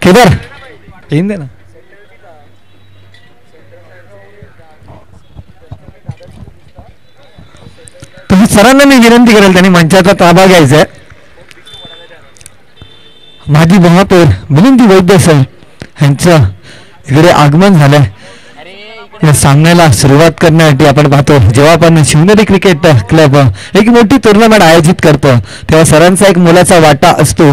केदार येईन दे ना. तुम्ही सरांना मी विनंती करेल त्यांनी मंचाचा ताबा घ्यायचा आहे. माजी महापौर मिलिंद वैद्य सर यांचं इकडे आगमन झालंय. या सामन्याला सुरुवात करण्यासाठी आपण पाहतो जेव्हा आपण शिवनेरी क्रिकेट क्लब एक मोठी टुर्नामेंट आयोजित करतो तेव्हा सरांचा एक मोलाचा वाटा असतो.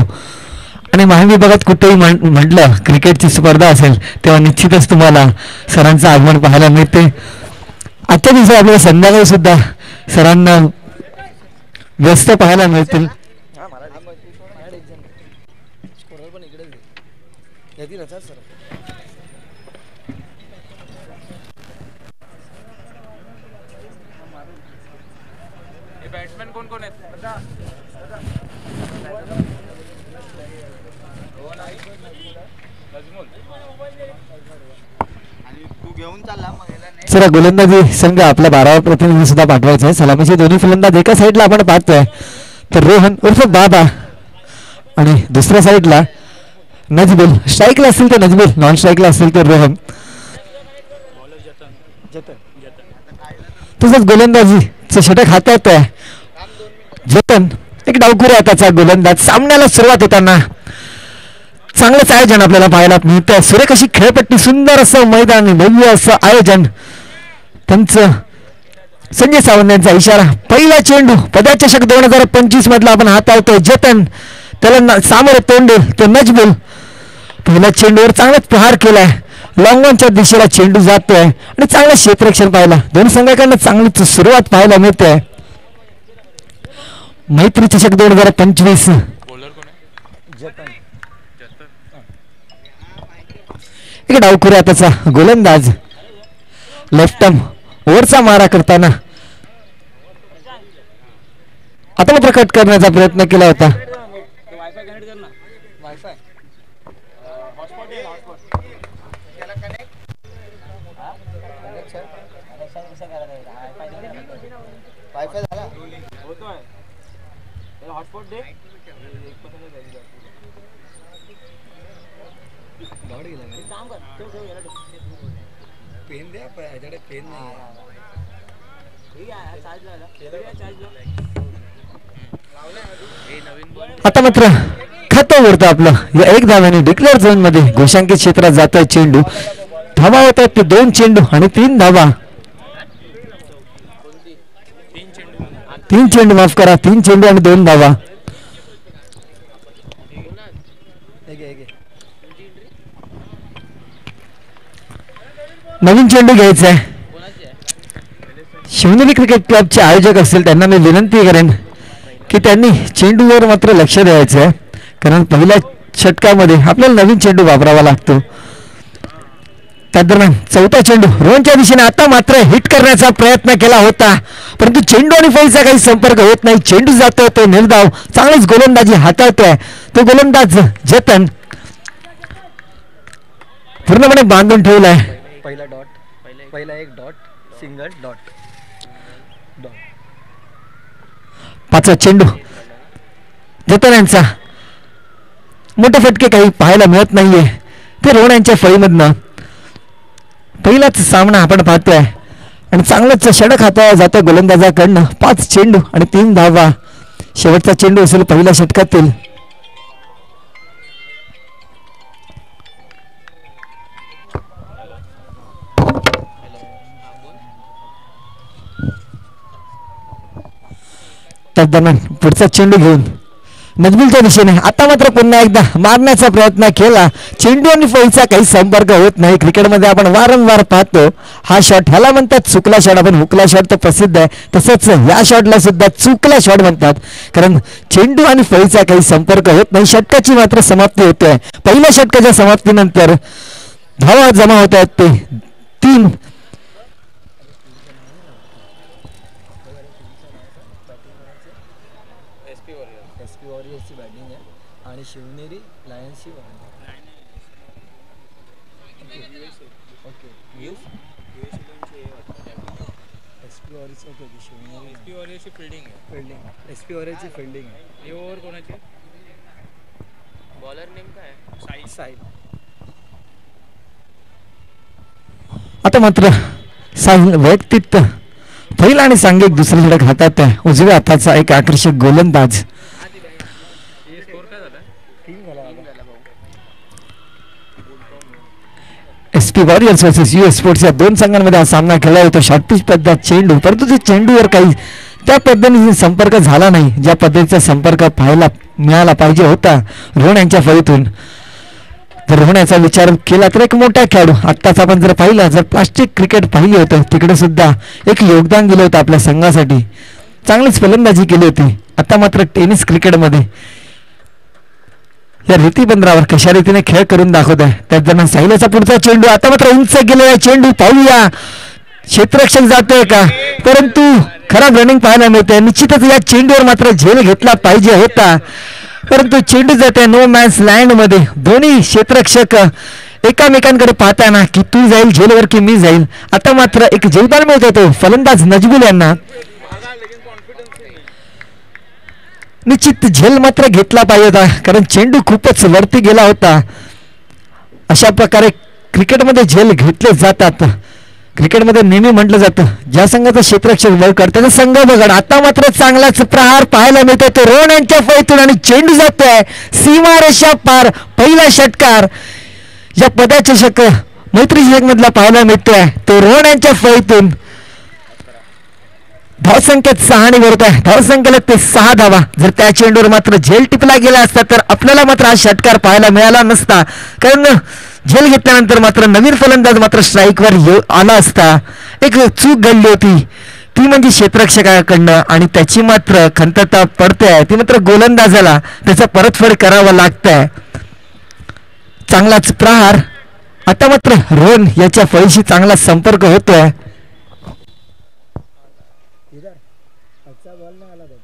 आणि महाविभागात कुठेही म्हटलं क्रिकेटची स्पर्धा असेल तेव्हा निश्चितच तुम्हाला सरांचं आगमन पाहायला मिळते. आजच्या दिवसात आपल्याला संध्याकाळी सुद्धा सरांना व्यस्त पाहायला मिळतील. बॅट्समॅन कोण कोण आहेत? चला गोलंदाजी संघ आपला 12वा प्रतिनिधी सुद्धा पाठवायचा आहे. सलामीचे दोन्ही फलंदाज एका साईडला आपण पाहतोय तर रोहन उर्फ बाबा आणि दुसऱ्या साईडला नजबुल. स्ट्राईकला असेल तर नजबुल, नॉन स्ट्राईकला असेल तर रोहन. तसंच गोलंदाजीचं षटक हातात आहे जतन. एक डावखुरा त्याचा गोलंदाज. सामन्याला सुरुवात होताना चांगलंच आयोजन आपल्याला पाहायला मिळतं. सुरेख अशी खेळपट्टी, सुंदर असं मैदान, भव्य असं आयोजन त्यांचं. संजय सावंत यांचा इशारा. पहिला चेंडू पद्मचषक 2025 मधला आपण हाताळतोय. जतन त्याला सामोरे तोंड देईल तो नजबुल. पहिल्या चेंडूवर चांगलाच प्रहार केलाय. लॉंगॉनच्या दिशेला चेंडू जातोय आणि चांगलं क्षेत्ररक्षण पाहिला. दोन्ही संघाकडनं चांगलीच सुरुवात पाहायला मिळते. मैत्री चषक 2025 एक डावखुरा त्याचा गोलंदाज. लेफ्ट आर्म ओव्हरचा मारा करताना आता मात्र कट करण्याचा प्रयत्न केला होता. आता मात्र खातं उरतं आपलं. या एक धाव्याने डिक्लेअर झोन मध्ये घोषांकित क्षेत्रात जात आहे चेंडू. धावा होत आहेत ते 2 चेंडू आणि 3 धावा. 3 चेंडू माफ करा, 3 चेंडू आणि 2 धावा. नवीन चेंडू घ्यायचा आहे. शिवनेरी क्रिकेट क्लबचे आयोजक असतील त्यांना मी विनंती करेन की त्यांनी चेंडूवर मात्र लक्ष द्यायचं आहे, कारण पहिल्या षटकामध्ये आपल्याला नवीन चेंडू वापरावा लागतो. त्या दरम्यान चौथा चेंडू रोहनच्या दिशेने. आता मात्र हिट करण्याचा प्रयत्न केला होता परंतु चेंडू आणि फळीचा काही संपर्क होत नाही. चेंडू जातोय तो निर्धाव. चांगलीच गोलंदाजी हाताळतोय तो गोलंदाज जतन. पूर्णपणे बांधून ठेवलाय. पहिला डॉट, पहिला एक डॉट, सिंगल डॉट. पाचवा चेंडू जतन यांचा. मोठे फटके काही पाहायला मिळत नाहीये ते रोहन यांच्या फळीमधनं. पहिलाच सामना आपण पाहतोय आणि चांगलंच षटक हाताळला जातोय गोलंदाजाकडनं. 5 चेंडू आणि 3 धावा. शेवटचा चेंडू असेल पहिल्या षटकातील. त्या दरम्यान पुढचा चेंडू घेऊन नजबुलच्या दिशेने. आता मात्र पुन्हा एकदा मारण्याचा प्रयत्न केला. चेंडू आणि फळीचा काही संपर्क होत नाही. क्रिकेटमध्ये आपण वारंवार पाहतो हा शॉट, ह्याला म्हणतात चुकला शॉट. आपण हुकला शॉट तर प्रसिद्ध आहे, तसंच या शॉटला सुद्धा चुकला शॉट म्हणतात, कारण चेंडू आणि फळीचा काही संपर्क होत नाही. षटकाची मात्र समाप्ती होते. पहिल्या षटकाच्या समाप्तीनंतर धावा जमा होत आहेत ते 3. एसपी वॉरियर्सची बॅटिंग आहे आणि शिवनेरी लायन्सची SP warriors. Okay, Shivneri SP वॉरियर्सची फिल्डिंग आहे. एसपी वॉरियर्सची फिल्डिंग आहे. हे ओव्हर कोणाची? बॉलर नेम काय आहे? साहिल. आता मात्र साहिल वैयक्तिक पहिला आणि सांघिक दुसरा षटक हातात आहे. उजव्या हाताचा एक आकर्षक गोलंदाज. हे स्कोर काय झाला? 3 झाला तीन झाला भाऊ. SP warriors versus US sports या दोन संघांमध्ये हा सामना खेळला होता. शॉर्ट पिच पद्धत चेंडू, परंतु त्या चेंडूवर काही त्या पद्धतीने संपर्क झाला नाही ज्या पद्धतीचा संपर्क पाहायला मिळाला पाहिजे होता रोहन यांच्या फळीतून. जर रोहन याचा विचार केला तर एक मोठा खेळाडू. आत्ताच आपण जर पाहिलं, जर प्लास्टिक क्रिकेट पाहिली होतं तिकडे सुद्धा एक योगदान दिलं होतं आपल्या संघासाठी. चांगलीच फलंदाजी केली होती. आता मात्र टेनिस क्रिकेटमध्ये या रीतीबंदरावर कशा रीतीने खेळ करून दाखवत आहे. त्याच दरम्यान साहिलाचा पुढचा चेंडू, आता मात्र उंच गेलेला चेंडू, पाहूया क्षेत्ररक्षक जातोय का, परंतु खराब रनिंग पाहायला मिळते. निश्चितच या चेंडूवर मात्र झेल घेतला पाहिजे होता, परंतु चेंडू जाते नो मॅन्स लँड मध्ये. दोन्ही क्षेत्ररक्षक एकामेकांकडे पाहताना की तू जाईल झेलवर की मी जाईल. आता मात्र एक जीवदान मिळत होतो फलंदाज नजबुल यांना. निश्चित झेल मात्र घेतला पाहिजे होता, कारण चेंडू खूपच वरती गेला होता. अशा प्रकारे क्रिकेटमध्ये झेल घेतले जातात. क्रिकेटमध्ये नेहमी म्हटलं जातं ज्या संघाचा क्षेत्ररक्षक लवकर त्याचा संघ बघड. आता मात्र चांगलाच प्रहार पाहायला मिळतो तो रोहन यांच्या फळीतून आणि चेंडू जातोय सीमारेषा पार. पहिला षटकार या पदाचषक मैत्री चषक मधला पाहायला मिळतोय तो रोहन यांच्या फळीतून. धावसंख्येत 6 आणि वरत आहे. धावसंख्येला ते 6 धावा. जर त्या चेंडूवर मात्र झेल टिपला गेला असता तर आपल्याला मात्र हा षटकार पाहायला मिळाला नसता, कारण झेल घेतल्यानंतर मात्र नवीन फलंदाज मात्र स्ट्राईकवर आला असता. एक चूक घडली होती ती म्हणजे क्षेत्ररक्षकाकडनं, आणि त्याची मात्र खंतता पडते. ती मात्र गोलंदाजाला त्याचा परतफेड करावं लागतंय. चांगलाच प्रहार. आता मात्र रोहन याच्या फळीशी चांगला संपर्क होतोय. अच्छा बॉल नाही आला पाहिजे.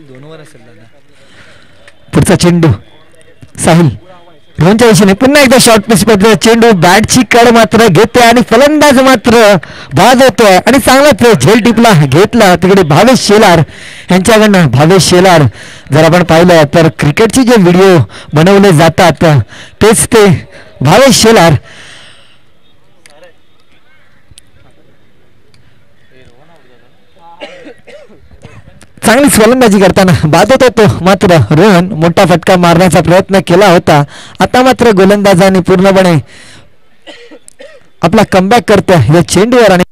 दोन ओव्हर असेल दादा. पुढचा चेंडू साहिल रोहनच्या दिशेने पुन्हा एकदा शॉर्ट पिच पद्धत चेंडू बॅटची कड मात्र घेते आणि फलंदाज मात्र बाद होतोय आणि चांगला झेल टिपला घेतला तिकडे भावेश शेलार यांच्याकडनं. भावेश शेलार जर आपण पाहिलं तर क्रिकेटचे जे व्हिडिओ बनवले जातात तेच ते भावेश शेलार. चांगलीच फलंदाजी करताना बाद होत होतो मात्र रोहन मोठा फटका मारण्याचा प्रयत्न केला होता. आता मात्र गोलंदाजांनी पूर्णपणे आपला कमबॅक करतोय या चेंडूवर आणि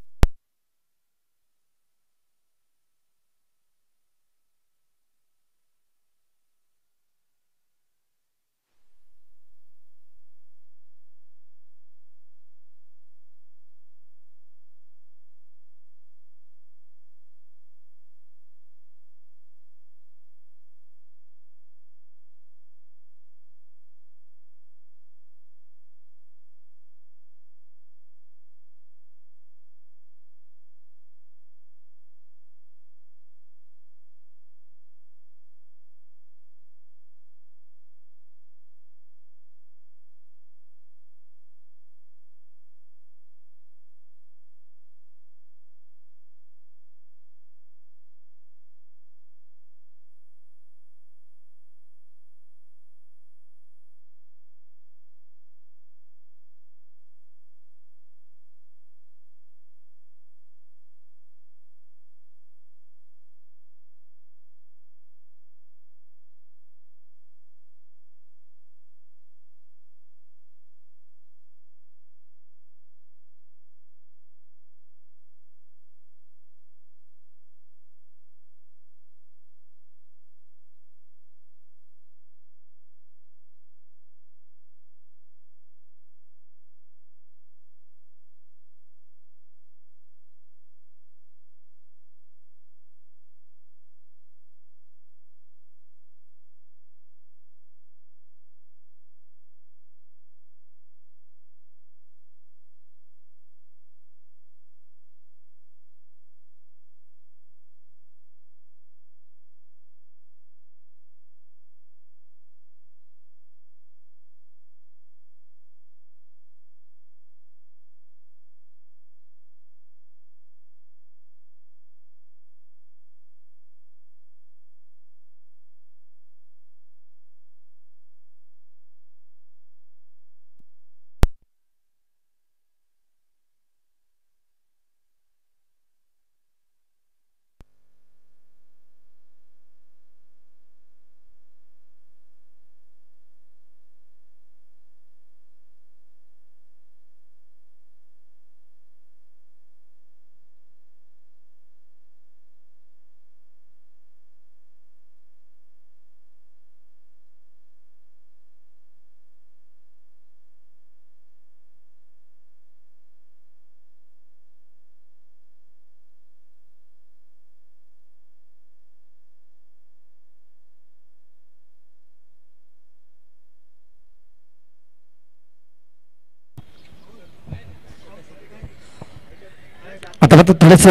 आता फक्त थोडस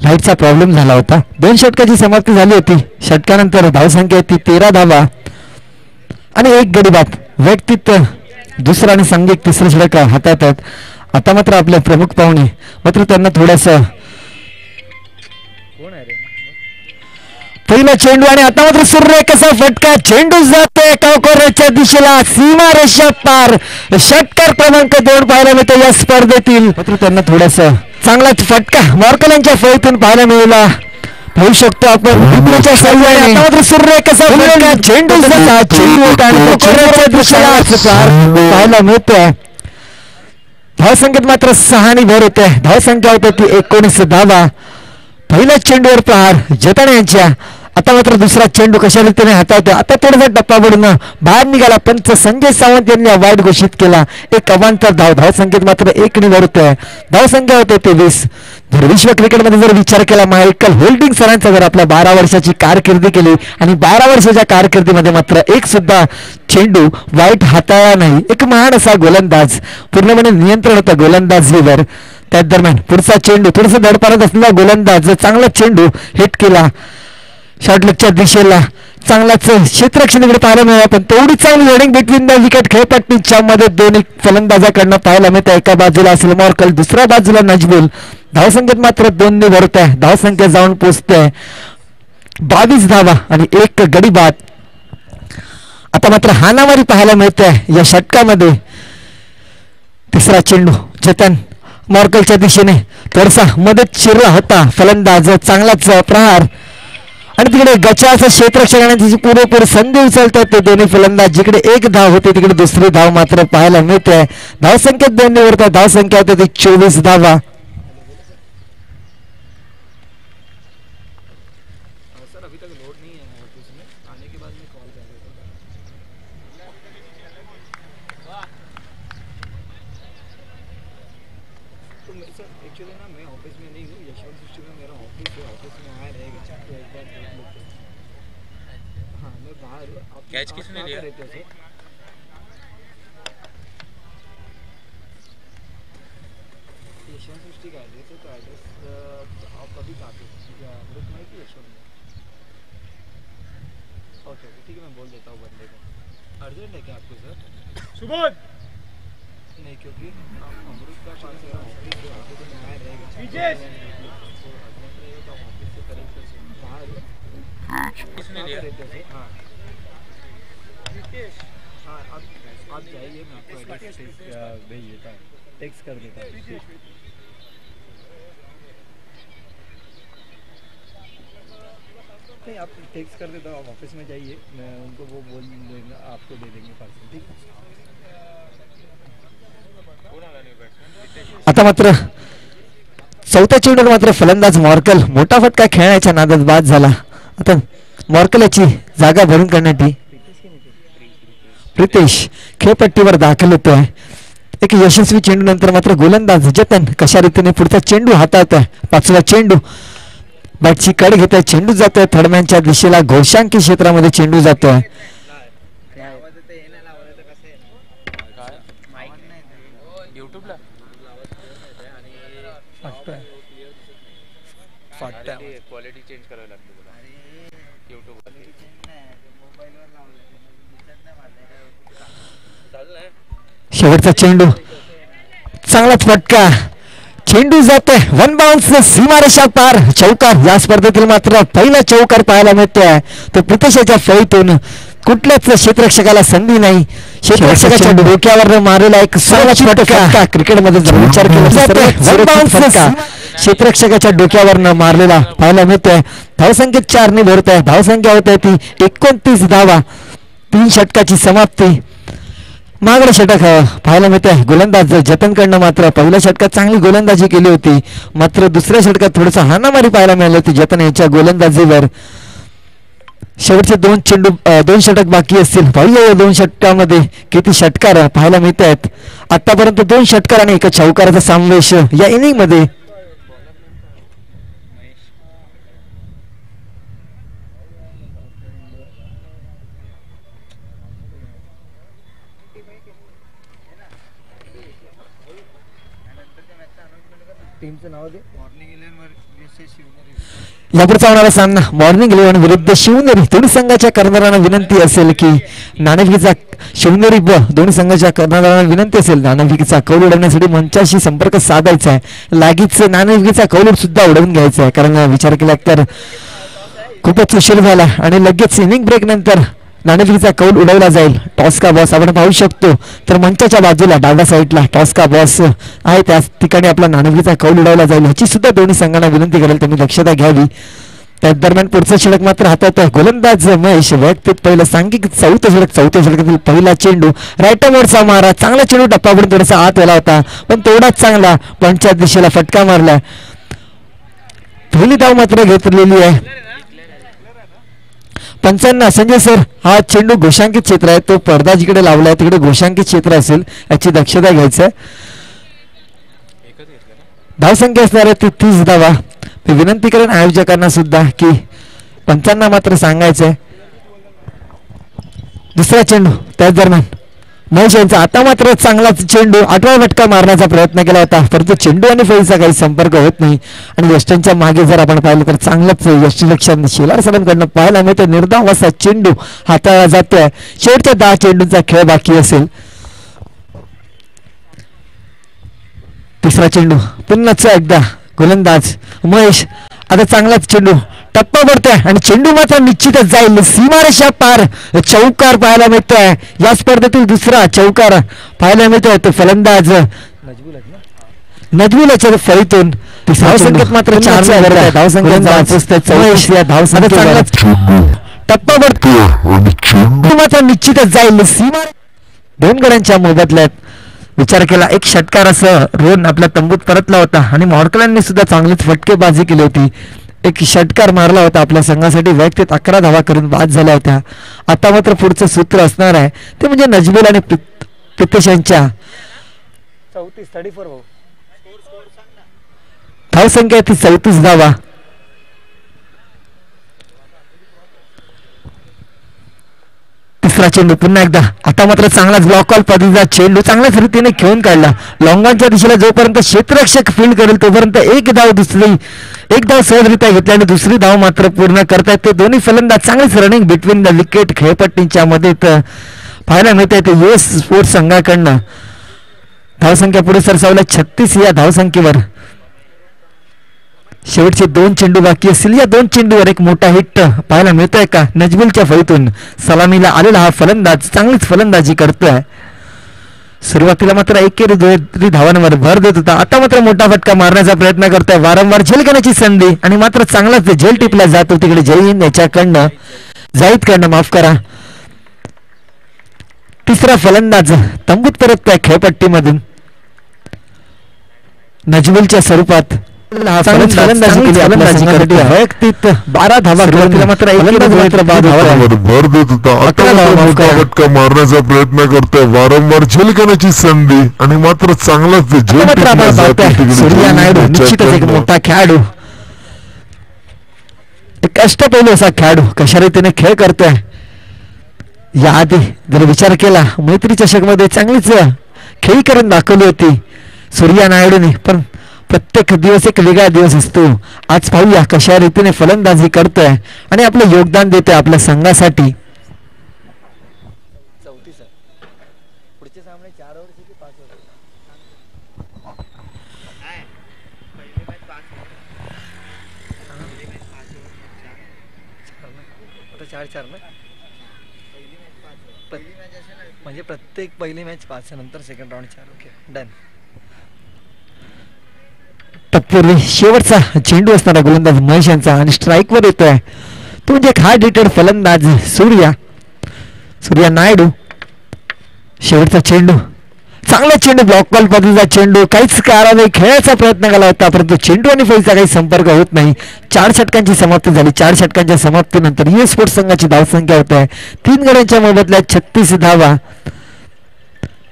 लाईटचा प्रॉब्लेम झाला होता. 2 षटकाची समाप्ती झाली होती. षटकानंतर धावसंख्या होती 13 धावा आणि 1 गडी बाद. व्यक्तित्व दुसरा आणि सांघिक तिसरं षटक हातात आहेत. आता मात्र आपले प्रमुख पाहुणे मात्र त्यांना थोडस पहिला चेंडू आणि आता मात्र सूर्य कसा फटका. चेंडू जाते कावकोऱ्याच्या दिशेला, सीमा रेषा पार. षटकार क्रमांक 2 पाहायला मिळतो या स्पर्धेतील. मात्र त्यांना थोडासा चांगलाच फटका मॉर्कलच्या फळीतून पाहायला मिळाला होऊ शकतो आपण. विपुलच्या साह्याने आता मात्र सूर्य कसा फटका. चेंडू जाता चेंडू आणि कावकोऱ्याच्या दिशेला पार पाहायला मिळतोय. धावसंख्येत मात्र 6 आणि भर होते. धावसंख्या होते ती 19 धावा. पहिल्या चेंडूवर प्रहार जतन यांच्या. आता मात्र दुसरा चेंडू कशा रीतीने हाताळतो. आता थोडासा टप्पा पडून बाहेर निघाला. पंच संजय सावंत यांनी वाईट घोषित केला. एक अवांतर धावसंख्येत मात्र 1 निवड होतोय. धावसंख्या होते 23. जर विश्व क्रिकेटमध्ये जर विचार केला मायकल होल्डिंग सरांचा जर आपल्या 12 वर्षाची कारकिर्दी केली आणि 12 वर्षाच्या कारकिर्दीमध्ये मात्र एक सुद्धा चेंडू वाईट हाताळला नाही. एक महान असा गोलंदाज, पूर्णपणे नियंत्रण होतं गोलंदाजीवर. त्या दरम्यान पुढचा चेंडू थोडासा धडपडत असलेला गोलंदाज चांगला चेंडू हिट केला शॉर्टलेगच्या दिशेला. चांगलाच क्षेत्ररक्षणाकडे पाहायला मिळाला पण तेवढी चांगली रनिंग बिटवीन द विकेट खेळपट्टीच्या मध्ये दोन्ही फलंदाजाकडनं पाहायला मिळतं. एका बाजूला असेल मॉर्कल, दुसऱ्या बाजूला नजबुल. धावसंख्येत मात्र 2 ने भरत आहे. धावसंख्या जाऊन पोचते 22 धावा आणि 1 गडी बाद. आता मात्र हानामारी पाहायला मिळते या षटकामध्ये. तिसरा चेंडू जतन मॉर्कलच्या दिशेने थोडासा मदत शिरला होता फलंदाज. चांगलाच प्रहार आणि तिकडे गचाचं क्षेत्ररक्षण करण्याची पुरेपूर संधी उचलतात ते दोन्ही फलंदाज. जिकडे 1 धाव होते तिकडे दुसरी धाव मात्र पाहायला मिळते. धावसंख्येत 2 निवडतात. धावसंख्या होते ती 24 धावा. सर अभी तक लोड नहीं है ऑफिस में, आने के बाद मैं कॉल कर देता हूँ. तो सर एक्चुअली ना मैं ऑफिस में नहीं हूँ, यशवंत सृष्टि में मेरा ऑफिस है, ऑफिस में आया रहेगा तो एक बार देख लेते हैं. हाँ मैं बाहर हूँ. कैच किसने लिया? रहते हो सर? यशवंत सृष्टि का एड्रेस है, तो एड्रेस आप अभी कहाँ पे अमृत में कि यशवंत में? ओके ओके ठीक है, मैं बोल देता हूँ बंदे को. अर्जेंट है क्या आपको सर? सुबोध नहीं क्योंकि अमृत का पास मेरा ऑफिस है, वहाँ पे तो मैं आया रहेगा. विजेश! अर्जेंट रहेगा तो आप ऑफिस से करेक्ट कर सकते. बाहर किसने लिया? रहते हो सर? हाँ हाँ आप जाइए, मैं आपको एड्रेस भेज देता हूँ, टेक्स्ट कर देता हूँ. नहीं आप टेक्स्ट कर देता हूँ, आप ऑफिस में जाइए, मैं उनको वो बोल देंगे, आपको दे देंगे पार्सल. ठीक है. आता मात्र चौथ्या चेंडूवर मात्र फलंदाज मॉर्कल मोठा फटका खेळण्याच्या नादात बाद झाला. आता मॉर्कल याची जागा भरून करण्यासाठी प्रितेश खेळपट्टीवर दाखल होतोय. एक यशस्वी चेंडू नंतर मात्र गोलंदाज जतन कशा रीतीने पुढचा चेंडू हाताळतोय. 5वा चेंडू बॅटची कड घेतोय. चेंडू जातोय थडम्यांच्या दिशेला. घोषांकी क्षेत्रामध्ये चेंडू जातोय. युट्यूबला क्वालिटी चेंज करावी लागते तुला युट्यूब शेवटचा चेंडू चांगलाच फटका. चेंडू जातोय 1 बाउन्स सीमारेषा पार. चौकार या स्पर्धेतील मात्र पहिला चौकार पाहायला मिळतोय. तो प्रितेशाच्या फळीतून कुठल्याच क्षेत्ररक्षकाला संधी नाही. क्षेत्ररक्षकाच्या डोक्यावर मारलेला एक सर्वात फटका क्रिकेटमध्ये जर विचार केला तर क्षेत्ररक्षकाच्या डोक्यावर मारलेला पाहायला मिळतोय. धावसंख्येत 4 ने भरत आहे. धावसंख्या होत आहे ती 29 धावा. 3 षटकाची समाप्ती. मागडे षटक पाहायला मिळते. गोलंदाज जतनकडनं मात्र पहिल्या षटकात चांगली गोलंदाजी केली होती. मात्र दुसऱ्या षटकात थोडंसं हाणामारी पाहायला मिळाली होती जतन यांच्या गोलंदाजीवर. शेवटचे 2 षटक बाकी असतील. पाहूया या 2 षटकामध्ये किती षटकार पाहायला मिळत आहेत. आतापर्यंत 2 षटकार आणि 1 चौकाराचा समावेश या इनिंग मध्ये. टीमचं नाव दे. Morning 11 versus Shivneri. यापुढचा होणारा सामना मॉर्निंग 11 विरुद्ध शिवनेरी. दोन्ही संघाच्या कर्णधारांना विनंती असेल की नाणेफेकीचा शिवनेरी दोन्ही संघाच्या कर्णधारांना विनंती असेल नाणेफेकीचा कौल उडवण्यासाठी मंचाशी संपर्क साधायचा आहे. लागीच नाणेफेकीचा कौल सुद्धा उडवून घ्यायचा आहे, कारण विचार केला तर खूपच उशीर झाला आणि लगेच इनिंग ब्रेक नंतर नाणेफेकीचा कौल उडवला जाईल. टॉस का बॉस आपण पाहू शकतो तर मंचाच्या बाजूला डाव्या साईडला टॉस का बॉस आहे, त्याच ठिकाणी आपला नाणेफेकीचा कौल उडवला जाईल. ह्याची सुद्धा दोन्ही संघांना विनंती करेल तुम्ही दक्षता घ्यावी. त्या दरम्यान पुढचा षटक मात्र हातात आहे. गोलंदाज महेश वैयक्तिक पहिलं सांघिक चौथ्या षटकातील पहिला चेंडू राईट मोडचा मारा. चांगला चेंडू टप्पावरून थोडासा आत आला होता, पण तेवढाच चांगला पंचायत दिशेला फटका मारला. पहिली धाव मात्र घेतलेली आहे पंचांना. संजय सर, हा चेंडू घोषांकित क्षेत्र आहे, तो पडदा जिकडे लावला आहे तिकडे घोषांकित क्षेत्र असेल, याची दक्षता घ्यायचं आहे. धावसंख्या असणार आहे ती 30 धावा. मी विनंती करेन आयोजकांना सुद्धा की पंचांना मात्र सांगायचंय. दुसरा चेंडू त्याच दरम्यान महेश यांचा आता मात्र चांगला चेंडू 8वा फटका मारण्याचा प्रयत्न केला होता, परंतु चेंडू आणि फळीचा काही संपर्क होत नाही. आणि वेस्टर्नच्या मागे जर आपण पाहिलं तर चांगलंच यष्टीरक्षण शेलार सरांकडनं पाहायला मिळतं. निर्धाव असा चेंडू हाताळला जातोय. शेवटच्या 10 चेंडूंचा खेळ बाकी असेल. तिसरा चेंडू पुन्हा एकदा गोलंदाज महेश. आता चांगलाच चेंडू टप्पा पडतोय आणि चेंडू मात्र निश्चितच जाईल सीमारेषा पार. चौकार पाहायला मिळतोय. या स्पर्धेतील दुसरा चौकार पाहायला मिळतोय. तो फलंदाज नजमुलाच्या फळीतून धावसंख्येत मात्र 4 टप्पा पडतो मात्र निश्चितच जाईल सीमा. 2 गड्यांच्या मोबदल्यात विचार केला एक षटकार असं रोहन आपल्या तंबूत परतला होता आणि मॉडकलांनी सुद्धा चांगलीच फटकेबाजी केली होती. एक षटकार मारला होता आपल्या संघासाठी. वैयक्तिक 11 धावा करून बाद झाल्या होत्या. आता मात्र पुढचं सूत्र असणार आहे ते म्हणजे नजमुल आणि प्रितेश यांच्या 34 धावसंख्या ती 34 धावा. तिसरा चेंडू पुन्हा एकदा. आता मात्र चांगलाच ब्लॉक कॉल पद्धतीचा चेंडू चांगल्याच रीतीने खेळून काढला. लॉंगांच्या दिशेला जोपर्यंत क्षेत्ररक्षक फील्ड करेल तोपर्यंत एक धाव सहजरित्या घेतली आणि दुसरी धाव मात्र पूर्ण करतायत ते दोन्ही फलंदाज. चांगलीच रनिंग बिटवीन द विकेट खेळपट्टीच्या मध्ये पाहायला मिळते ते US स्पोर्ट्स संघाकडनं. धावसंख्या पुढे सरसावल्या 36 या धावसंख्येवर. शेवटचे 2 चेंडू बाकी असतील. या 2 चेंडूवर एक मोठा हिट पाहायला मिळतोय का नजमुलच्या फळीतून. सलामीला आलेला हा फलंदाज चांगलीच फलंदाजी करतोय. सुरुवातीला मात्र एकेरी धावांवर भर देत होता, आता मात्र मोठा फटका मारण्याचा प्रयत्न करतोय. वारंवार झेल घेण्याची संधी आणि मात्र चांगलाच झेल टिपला जातो तिकडे जयहिंद याच्याकडनं जाहीदकडनं माफ करा. तिसरा फलंदाज तंबूत परततोय खेळपट्टीमधून नजमुलच्या स्वरूपात. फलंदाजी केली वैयक्तिक 12 धावा मात्र भर देत होता, आता फटका मारण्याचा प्रयत्न करतोय. वारंवार झेल घेण्याची संधी आणि मात्र चांगलाच सूर्या नायडू निश्चितच एक मोठा खेळाडू, कष्टपैलू असा खेळाडू कशा रीतीने खेळ करतोय. याआधी जर विचार केला मैत्री चषक मध्ये चांगलीच खेळी करून दाखवली होती सूर्या नायडूने, पण प्रत्येक दिवस एक वेगळा दिवस असतो. आज पाहूया कशा रीतीने फलंदाजी करतोय आणि आपलं योगदान देतोय आपल्या संघासाठी. 34 पुढचे सामने 4 ओव्हरचे की 5 ओव्हर? आता 4-4 ना म्हणजे प्रत्येक पहिली मॅच 5 नंतर सेकंड राऊंड 4. Okay done. तत्पूर्वी शेवटचा चेंडू असणारा गोलंदाज महेश यांचा आणि स्ट्राईक वर येतोय तो म्हणजे एक हार्ड हिटर फलंदाज सूर्या नायडू. शेवटचा चेंडू चांगला चेंडू ब्लॉक बॉल पद्धतीचा चेंडू काहीच कारवाई खेळायचा प्रयत्न केला होता, परंतु चेंडू आणि फळीचा काही संपर्क होत नाही. 4 षटकांची समाप्ती झाली. 4 षटकांच्या समाप्तीनंतर US स्पोर्ट्स संघाची धावसंख्या होत आहे 3 गड्यांच्या मोबदल्यात 36 धावा.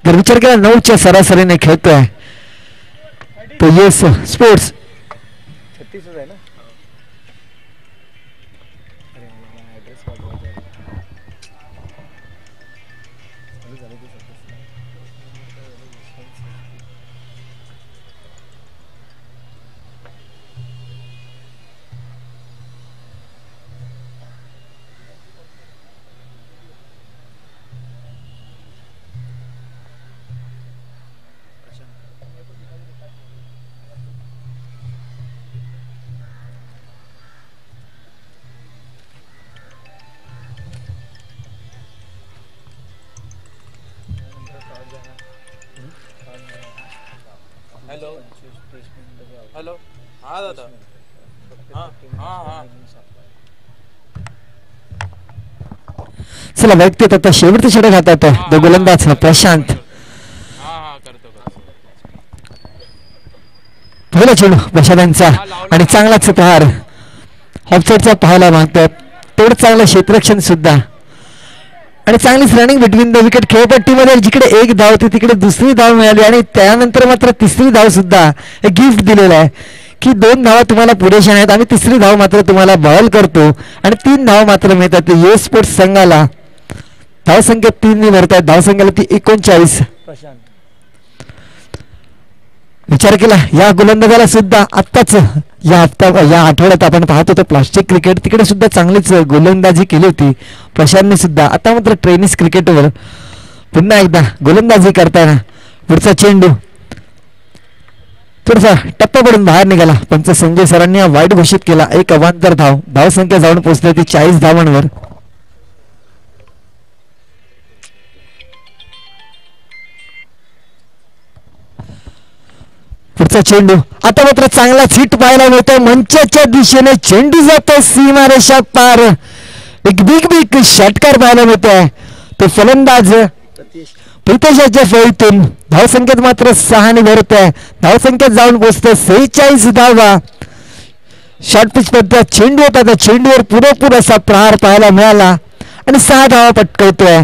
जर विचार केला 9च्या सरासरीने खेळतोय तो US स्पोर्ट्स. 36 आहे ना. अरे मला ॲड्रेस पाठवायचा चला बघते आता शेवटचा षटक हातात आहे तो गोलंदाज प्रशांत. पहिला चेंडू प्रशांतचा आणि चांगलाच प्रहार ऑफसाईडचा पाहायला मागतात. तेवढं चांगलं क्षेत्ररक्षण सुद्धा आणि चांगलीच रनिंग बिटवीन द विकेट. खेळपट्टीमध्ये जिकडे एक धाव होती तिकडे दुसरी धाव मिळाली आणि त्यानंतर मात्र तिसरी धाव सुद्धा एक गिफ्ट दिलेलं आहे की 2 धावा तुम्हाला पुरेशा आहेत, आम्ही तिसरी धाव मात्र तुम्हाला बहाल करतो आणि 3 धाव मात्र मिळतात यू स्पोर्ट्स संघाला. धावसंख्या 3 भरतात, धावसंख्याला ती 39. विचार केला या गोलंदाजाला सुद्धा आत्ताच या आठवड्यात आपण पाहत होतो प्लास्टिक क्रिकेट तिकडे सुद्धा चांगलीच गोलंदाजी केली होती प्रशांतने सुद्धा. आता मात्र टेनिस क्रिकेटवर पुन्हा एकदा गोलंदाजी करताना पुढचा चेंडू थोडासा टप्पा पडून बाहेर निघाला. पंच संजय सरांनी वाईट घोषित केला. एक अवांतर धावसंख्या जाऊन पोहोचली ती 40 धावांवर. पुढचा चेंडू आता मात्र चांगलाच हिट पाहायला मिळतोय मंचाच्या दिशेने. चेंडू जातो सीमारेषा पार. एक बिग षटकार पाहायला मिळतोय तो फलंदाज प्रितेशाच्या फळीतून. धावसंख्येत मात्र 6 ने भरत आहे. धावसंख्येत जाऊन पोहोचतोय 46 धावा. शॉर्ट पिच पद्धत चेंडू होता त्या चेंडूवर पुरेपूर असा प्रहार पाहायला मिळाला आणि 6 धावा पटकवतोय.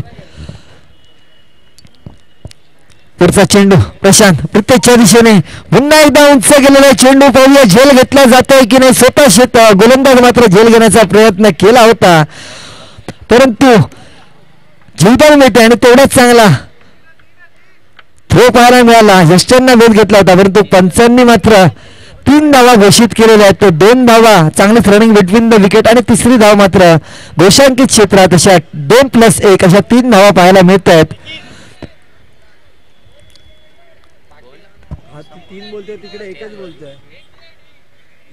पुढचा चेंडू प्रशांत प्रत्येकच्या दिशेने पुन्हा एकदा उंच गेलेला चेंडू पाहूया झेल घेतला जातोय की नाही. स्वतः गोलंदाज मात्र झेल घेण्याचा प्रयत्न केला होता परंतु जीवदान मिळते आणि तेवढाच चांगला थ्रो पाहायला मिळाला. यष्टांना वेध घेतला होता परंतु पंचांनी मात्र 3 धावा घोषित केलेल्या आहेत. 2 धावा चांगलीच रनिंग बिटवीन द विकेट आणि तिसरी धाव मात्र घोषांकित क्षेत्रात अशा 2+1 अशा 3 धावा पाहायला मिळत आहेत. 3 बोलतोय तिकडे एकच बोलतोय.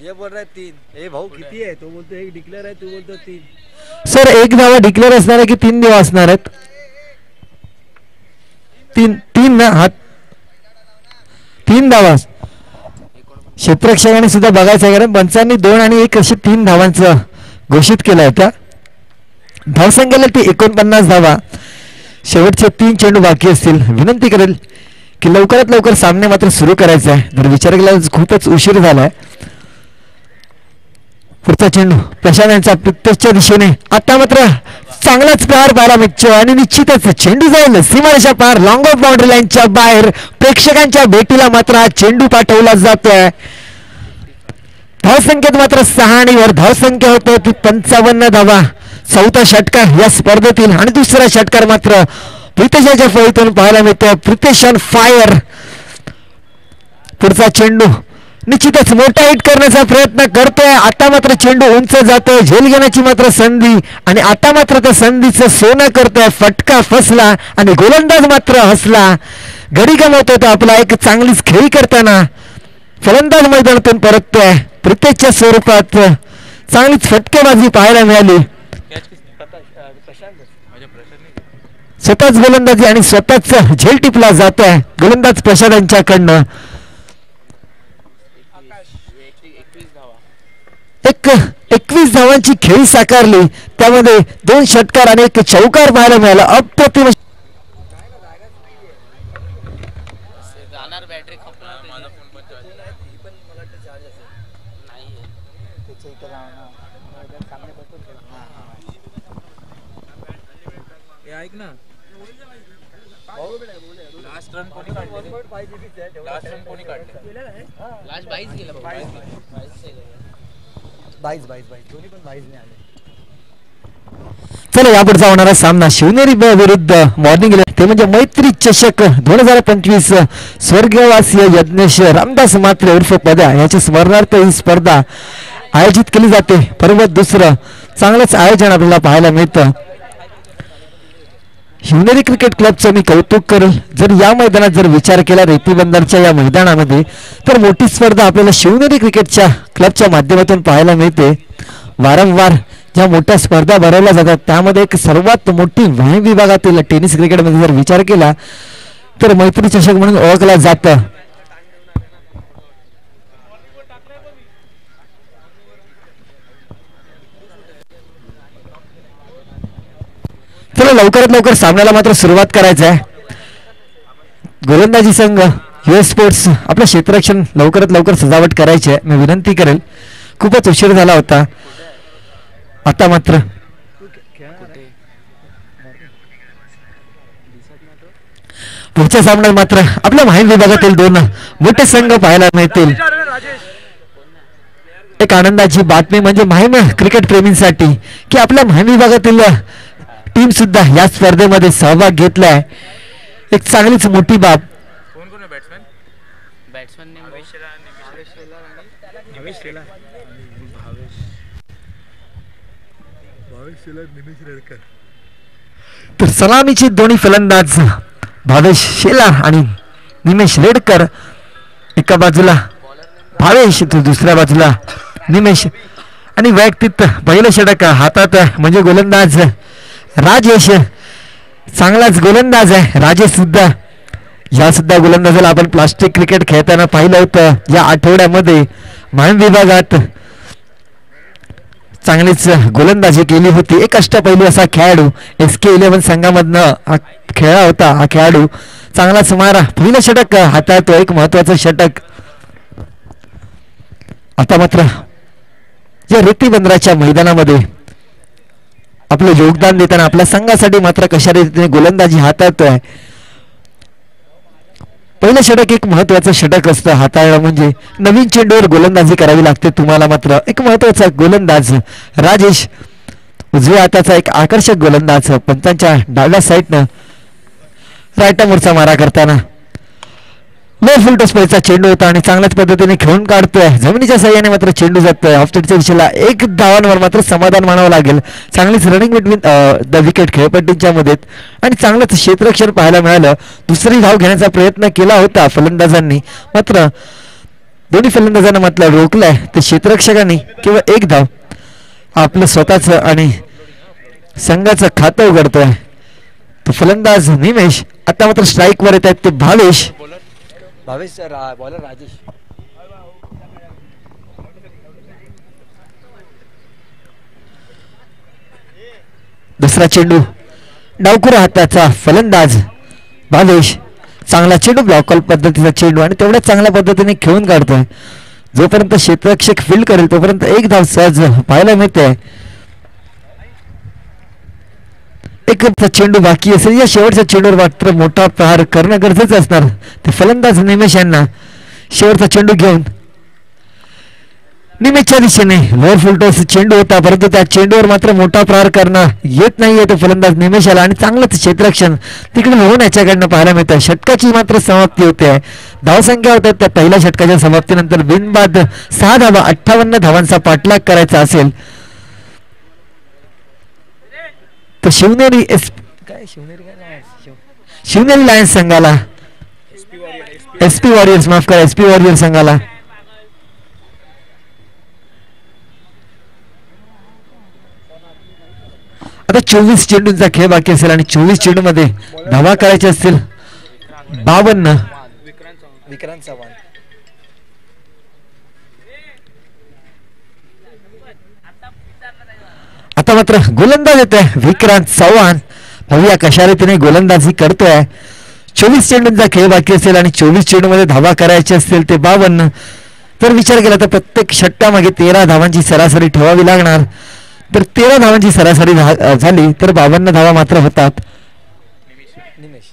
ये बोल रहा है 3. ए भाऊ किती आहे तो बोलतो 1 डिक्लेअर आहे तू बोलतो 3. सर 1 धावा डिक्लेअर असणार आहे की 3 धावा असणार आहेत. 3 ना हा 3 धावा क्षेत्ररक्षकाने सुद्धा बघायचं आहे कारण पंचांनी 2 आणि 1 अशी 3 धावांचं घोषित केलं होतं. धावसंख्येला ती 49 धावा. शेवटचे 3 चेंडू बाकी असतील. विनंती करेल की लवकरात लवकर सामने मात्र सुरू करायचा आहे. जर विचार केला खूपच उशीर झालाय. पुढचा चेंडू प्रशांत यांचा प्रत्यक्षच्या दिशेने आता मात्र चांगलाच प्रहार पाहायला मिळतो आणि निश्चितच चेंडू जाईल सीमारेषा पार लॉंग ऑफ बाउंड्री लाईनच्या बाहेर. प्रेक्षकांच्या भेटीला मात्र हा चेंडू पाठवला जातोय. धावसंख्येत मात्र 6 आणि वर धावसंख्या होते ती 55 धावा. 4था षटकार या स्पर्धेतील आणि दुसरा षटकार मात्र प्रितेशाच्या फळीतून पाहायला मिळतोय. Pritesh on fire. पुढचा चेंडू निश्चितच मोठा हिट करण्याचा प्रयत्न करतोय. आता मात्र चेंडू उंच जातोय. झेल घेण्याची मात्र संधी आणि आता मात्र त्या संधीचं सोनं करतोय. फटका फसला आणि गोलंदाज मात्र हसला. घडी गमावतोय तो आपला एक चांगलीच खेळी करताना. फलंदाज मैदानातून परततोय. प्रितेशच्या स्वरूपात चांगलीच फटकेबाजी पाहायला मिळाली. स्वतःच गोलंदाजी आणि स्वतःच झेल टिपला जातोय गोलंदाज प्रशांत यांच्याकडनं. 21 धावांची खेळी साकारली. त्यामध्ये 2 षटकार आणि 1 चौकार पाहायला मिळाला. अप्रतिम ऐक ना लास्ट रन कोणी काढले? लास्ट 22 गेला बाबा. 22 दोन्ही पण 22 ने आले. चला यापुढचा होणारा सामना शिवनेरी विरुद्ध मॉर्निंग ते म्हणजे मैत्री चषक 2025. स्वर्गवासीय यज्ञेश रामदास मात्रे उर्फ पद्या याच्या स्मरणार्थ ही स्पर्धा आयोजित केली जाते. पर्व दुसरं चांगलंच आयोजन आपल्याला पाहायला मिळतं. शिवनेरी क्रिकेट क्लबचं मी कौतुक करेल. जर या मैदानात जर विचार केला रेती बंदरच्या या मैदानामध्ये तर मोठी स्पर्धा आपल्याला शिवनेरी क्रिकेटच्या क्लबच्या माध्यमातून पाहायला मिळते. वारंवार ज्या मोठ्या स्पर्धा भरवल्या जातात त्यामध्ये एक सर्वात मोठी व्यायाम विभागातील टेनिस क्रिकेटमध्ये जर विचार केला तर मैत्री चषक म्हणून ओळखला जातं. चला लवकरात लवकर सामन्याला मात्र सुरुवात करायचं आहे. गोलंदाजी संघ US स्पोर्ट्स आपलं क्षेत्ररक्षण लवकरात लवकर सजावट करायची आहे. मी विनंती करेल, खूपच उशीर झाला होता. आता मात्र पुढच्या सामन्यात मात्र आपल्या माहीम विभागातील दोन मोठे संघ पाहायला मिळतील. एक आनंदाची बातमी म्हणजे माहीम क्रिकेट प्रेमींसाठी की आपल्या माहीम विभागातील टीम सुद्धा या स्पर्धेमध्ये सहभाग घेतलाय. एक चांगलीच मोठी बाब. कोण कोण आहे बॅट्समॅन? बॅट्समॅन नेम तर सलामीचे दोन्ही फलंदाज भावेश शेलार आणि निमेश रेडकर, एका बाजूला भावेश तर दुसऱ्या बाजूला निमेश. आणि वैयक्तिक पहिलं षटक हातात म्हणजे गोलंदाज राजेश, चांगलाच गोलंदाज आहे राजेश सुद्धा. या सुद्धा गोलंदाजाला आपण प्लास्टिक क्रिकेट खेळताना पाहिलं होतं या आठवड्यामध्ये. माहीम विभागात चांगलीच गोलंदाजी केली होती. एक अष्टपैलू असा खेळाडू SK11 संघामधनं हा खेळला होता. हा खेळाडू चांगलाच मारा. पहिलं षटक हातात, एक महत्वाचं षटक. आता मात्र या रेती बंदराच्या मैदानामध्ये आपलं योगदान देताना आपल्या संघासाठी मात्र कशा रीतीने गोलंदाजी हाताळतोय. पहिलं षटक एक महत्वाचं षटक असतं हाताळणं म्हणजे. नवीन चेंडूवर गोलंदाजी करावी लागते तुम्हाला. मात्र एक महत्वाचा गोलंदाज राजेश, उजव्या हाताचा एक आकर्षक गोलंदाज, पंचांच्या डाव्या साईडनं राईटामोरचा मारा करताना लो फुल टॉसचा चेंडू होता आणि चांगल्याच पद्धतीने खेळून काढतोय. जमिनीच्या साह्याने मात्र चेंडू जातोय ऑफस्टेटच्या दिशेला. एक धावांवर मात्र समाधान मानावं लागेल. चांगलीच रनिंग बिटवीन द विकेट खेळपट्टीच्या मध्ये आणि चांगलंच क्षेत्ररक्षण पाहायला मिळालं. दुसरी धाव घेण्याचा प्रयत्न केला होता फलंदाजांनी, मात्र दोन्ही फलंदाजांना मात्र रोखलंय. ते क्षेत्ररक्षकांनी केवळ एक धाव आपलं स्वतःचं आणि संघाचं खातं उघडतोय. तो फलंदाज निमेश. आता मात्र स्ट्राईक वर येत आहेत ते भावेश. बॉलर राजेश. दुसरा चेंडू डावखुरा हाताचा फलंदाज भावेश. चांगला चेंडू ब्लॉक पद्धतीचा चेंडू आणि तेवढ्या चांगल्या पद्धतीने खेळून काढतोय. जोपर्यंत क्षेत्ररक्षक फील्ड करेल तोपर्यंत एक धाव सहज पाहायला मिळते. एक चेंडू बाकी असेल. या शेवटच्या चेंडूवर मात्र मोठा प्रहार करणं गरजेचं असणार. ते फलंदाज निमेश यांना शेवटचा चेंडू घेऊन निमेशच्या दिशेने लोअर फुल टॉस चेंडू होता, परंतु त्या चेंडूवर मात्र मोठा प्रहार करणं येत नाहीये तो फलंदाज निमेशाला. आणि चांगलंच क्षेत्ररक्षण तिकडे होऊन याच्याकडनं पाहायला मिळतं. षटकाची मात्र समाप्ती होते. धावसंख्या होत्या त्या पहिल्या षटकाच्या समाप्तीनंतर बिनबाद 6 धावा, 58 धावांचा पाठलाग करायचा असेल तर शिवनेरी लायन्स संघाला, SP वॉरियर्स माफ करा, SP वॉरियर्स संघाला आता 24 चेंडूंचा खेळ बाकी असेल आणि 24 चेंडू मध्ये धावा करायचे असतील 52. विक्रांत चव्हाण. आता मात्र गोलंदाज येतोय विक्रांत चव्हाण. पाहूया कशा रीतीने गोलंदाजी करतोय. 24 चेंडूंचा खेळ बाकी असेल आणि 24 चेंडू मध्ये धावा करायचे असतील ते 52. तर विचार केला तर प्रत्येक षटकामागे 13 धावांची सरासरी ठेवावी लागणार. तर 13 धावांची सरासरी झाली तर 52 धावा मात्र होतात. निमेश.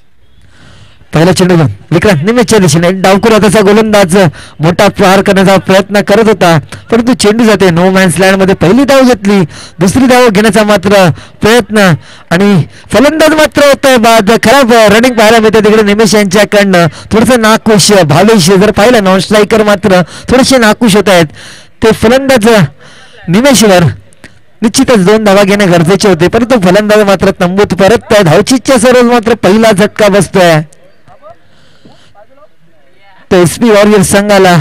पहिला चेंडू विक्रांत निमेशच्या दिशेने डावखुरा हाताचा गोलंदाज मोठा प्रहार करण्याचा प्रयत्न करत होता, परंतु चेंडू जाते नो मॅन्स लँड मध्ये. पहिली धाव घेतली, दुसरी धाव घेण्याचा मात्र प्रयत्न आणि फलंदाज मात्र होतोय बाद. खराब रनिंग पाहायला मिळते तिकडे निमेश यांच्याकडनं. थोडंसं नाखुश भावेश जर पाहिलं नॉन स्ट्रायकर मात्र थोडेसे नाखुश होत आहेत. ते फलंदाज निमेशवर निश्चितच 2 धावा घेणे गरजेचे होते, परंतु फलंदाज मात्र तंबूत परत धावचीच्या सर्व मात्र पहिला झटका बसतोय. तर SP वॉरियर्स संघाला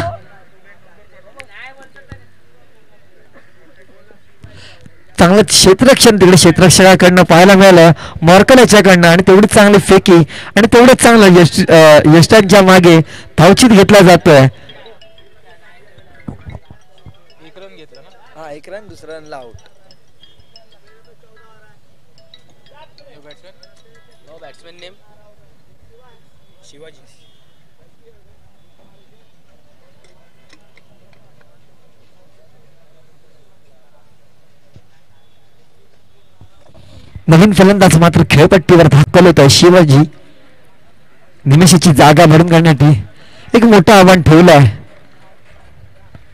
चांगलं क्षेत्ररक्षण तिकडे क्षेत्ररक्षकाकडनं पाहायला मिळालं मॉर्कल याच्याकडनं. आणि तेवढीच चांगली फेकी आणि तेवढंच चांगलं यष्टांच्या मागे धावचीत घेतला जातोय. एक रन दुसरा रनला आउट. Batsman name Shivaji. नवीन फलंदाज मात्र खेळपट्टीवर दाखल होत आहे. शिवाजी निमेषाची जागा भरून काढण्यासाठी एक मोठं आव्हान ठेवलं आहे.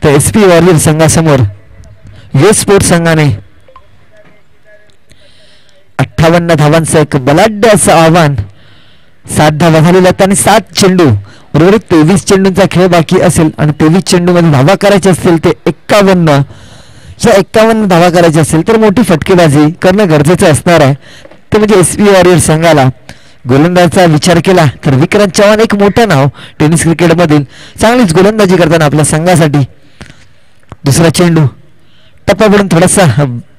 तर SP वॉरियर संघासमोर US स्पोर्ट्स संघाने 58 धावांचं एक बलाढ्य असं आव्हान. 7 धावा झालेल्या आहेत आणि 7 चेंडू उर्वरित 23 चेंडूंचा खेळ बाकी असेल आणि 23 चेंडू मध्ये धावा करायचे असतील ते 51. या 51 धावा करायची असेल तर मोठी फटकेबाजी करणं गरजेचं असणार आहे. ते म्हणजे SP वॉरियर संघाला गोलंदाजाचा विचार केला तर विक्रांत चव्हाण एक मोठं नाव टेनिस क्रिकेटमधील. चांगलीच गोलंदाजी करताना आपल्या संघासाठी. दुसरा चेंडू टप्पाकडून थोडासा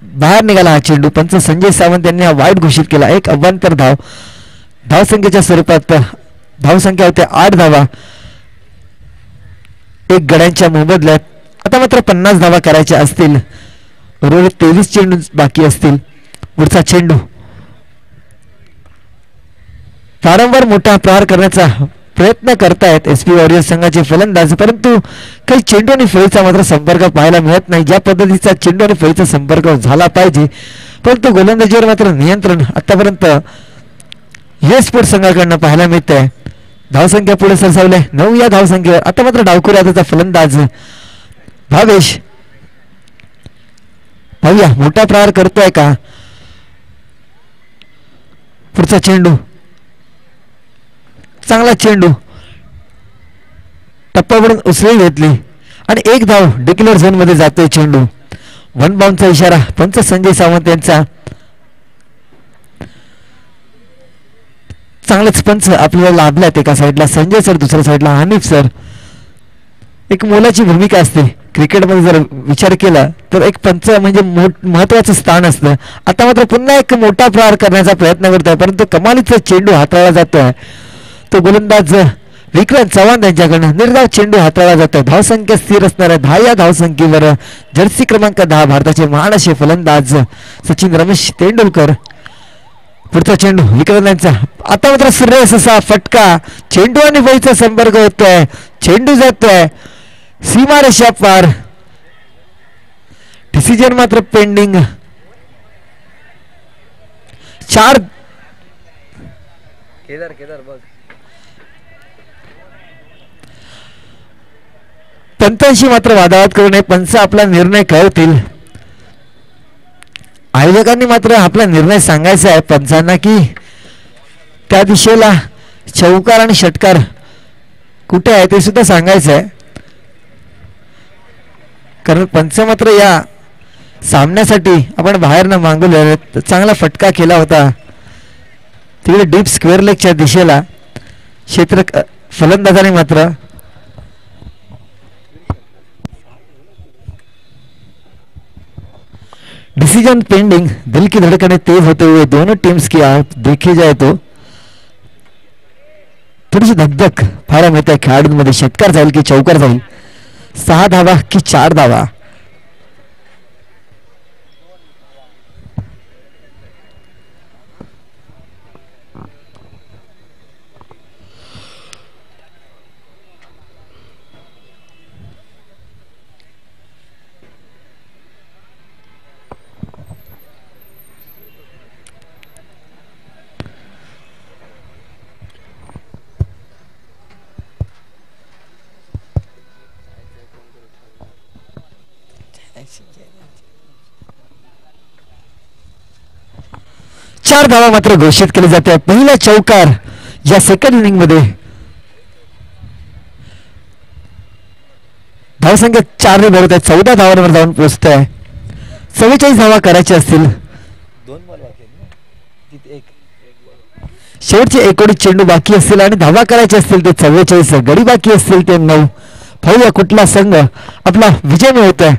बाहेर निघाला. हा चेंडू पंच संजय सावंत यांनी हा वाईट घोषित केला. एक अवांतर धाव. धावसंख्येच्या स्वरूपात धावसंख्या होते 8 धावा. एक गड्यांच्या मोबदल्यात. आता मात्र 50 धावा करायच्या असतील. उर्वरित 23 चेंडू बाकी असतील. पुढचा चेंडू वारंवार मोठा प्रहार करण्याचा प्रयत्न करतायत SP वॉरियर संघाचे फलंदाज, परंतु काही चेंडू आणि फळीचा मात्र संपर्क पाहायला मिळत नाही. ज्या पद्धतीचा चेंडू आणि फळीचा संपर्क झाला पाहिजे, परंतु गोलंदाजीवर मात्र नियंत्रण आतापर्यंत US स्पोर्ट्स संघाकडनं पाहायला मिळत आहे. धावसंख्या पुढे सरसावली 9 या धावसंख्येवर. आता मात्र डावखुरी हाताचा फलंदाज भावेश. पाहूया मोठा प्रहार करतोय का. पुढचा चेंडू चांगला चेंडू टप्प्यावरून उसळी घेतली आणि एक धाव डिक्लेअर झोन मध्ये जातोय चेंडू. 1 बाउंडचा इशारा पंच संजय सावंत यांचा. चांगलेच पंच आपल्याला लाभल्यात. एका साईडला संजय सर, दुसऱ्या साईडला हनीफ सर. एक मोलाची भूमिका असते क्रिकेटमध्ये. जर विचार केला तर एक पंच म्हणजे महत्वाचं स्थान असतं. आता मात्र पुन्हा एक मोठा प्रहार करण्याचा प्रयत्न करतोय, परंतु कमालीचा चेंडू हाताळला जातोय. तो गोलंदाज विक्रांत चव्हाण यांच्याकडनं निर्धाव चेंडू हाताळला जातोय. धावसंख्या स्थिर असणार आहे 10 या धावसंख्येवर. जर्सी क्रमांक 10 भारताचे महान असे फलंदाज सचिन रमेश तेंडुलकर. पुढचा चेंडू विक्रांत यांचा. आता मात्र सुरेश असा फटका. चेंडू आणि फळीचा संपर्क होतोय. चेंडू जातोय सीमारेषा पार. डिसिजन मात्र पेंडिंग. 4 केदार बघ. पंचांशी मात्र वादावाद करू नये. पंच आपला निर्णय कळवतील. आयोजकांनी मात्र आपला निर्णय सांगायचा आहे पंचांना की त्या दिशेला चौकार आणि षटकार कुठे आहे ते सुद्धा सांगायचं आहे. कारण पंच मात्र या सामन्यासाठी आपण बाहेरनं मागवले. चांगला फटका केला होता तिकडे डीप स्क्वेअर लेगच्या दिशेला. क्षेत्र फलंदाजाने मात्र डिसीजन पेंडिंग. दिल की धड़कनें तेज होते हुए दोनों टीम्स की आप देखे जाए तो थोडीशी धकधक फार मिळत आहे खेळाडूंमध्ये. षटकार जाईल की चौकार जाईल. 6 धावा की 4 धावा. चार धावा मात्र घोषित केले जाते. पहिला चौकार या सेकंड इनिंग मध्ये. धावसंख्या 4 ने भरत आहे. 14 धावांवर जाऊन पोहोचत आहे. 44 धावा करायच्या असतील. 2 बॉल बाकी आहेत ना तिथे. शेवटचे 19 चेंडू बाकी असतील आणि धावा करायचे असतील ते 44. गडी बाकी असतील ते 9. पाहूया कुठला संघ आपला विजय मिळवतोय.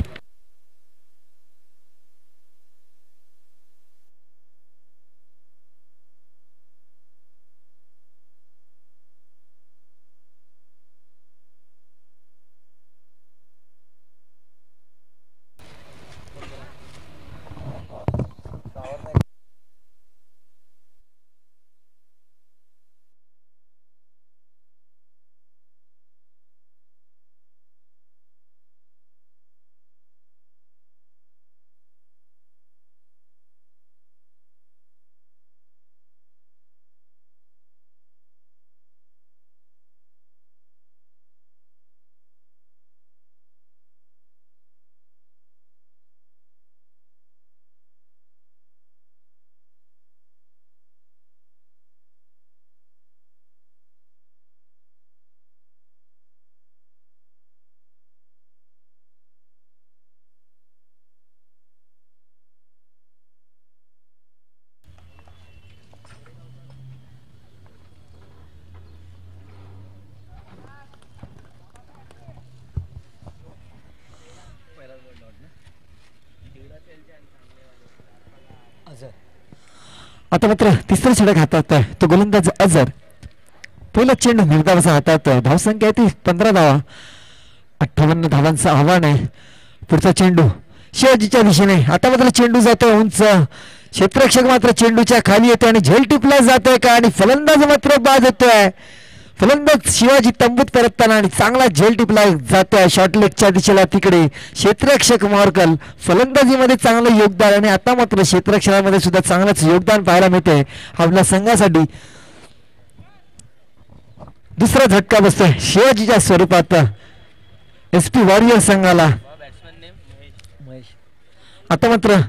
आता मात्र तिसरा षटक हाताळतोय तो गोलंदाज अझर. पहिला चेंडू निर्धावाचा हाताळतोय. धावसंख्या आहे ती 15 धावा. 58 धावांचं आव्हान आहे. पुढचा चेंडू शिवाजीच्या दिशेने. आता मात्र चेंडू जातोय उंच. क्षेत्ररक्षक मात्र चेंडूच्या खाली येतोय आणि झेल टिपला जातोय का आणि फलंदाज मात्र बाद होतोय. फलंदाज शिवाजी तंबूत परतताना आणि चांगला झेल टिपला जातोय शॉर्ट लेगच्या दिशेला. तिकडे क्षेत्ररक्षक मॉर्कल फलंदाजीमध्ये चांगलं योगदान आणि आता मात्र क्षेत्ररक्षणामध्ये सुद्धा चांगलंच योगदान पाहायला मिळतंय आपल्या संघासाठी. दुसरा झटका बसतोय शिवाजीच्या स्वरूपात SP वॉरियर संघाला. आता मात्र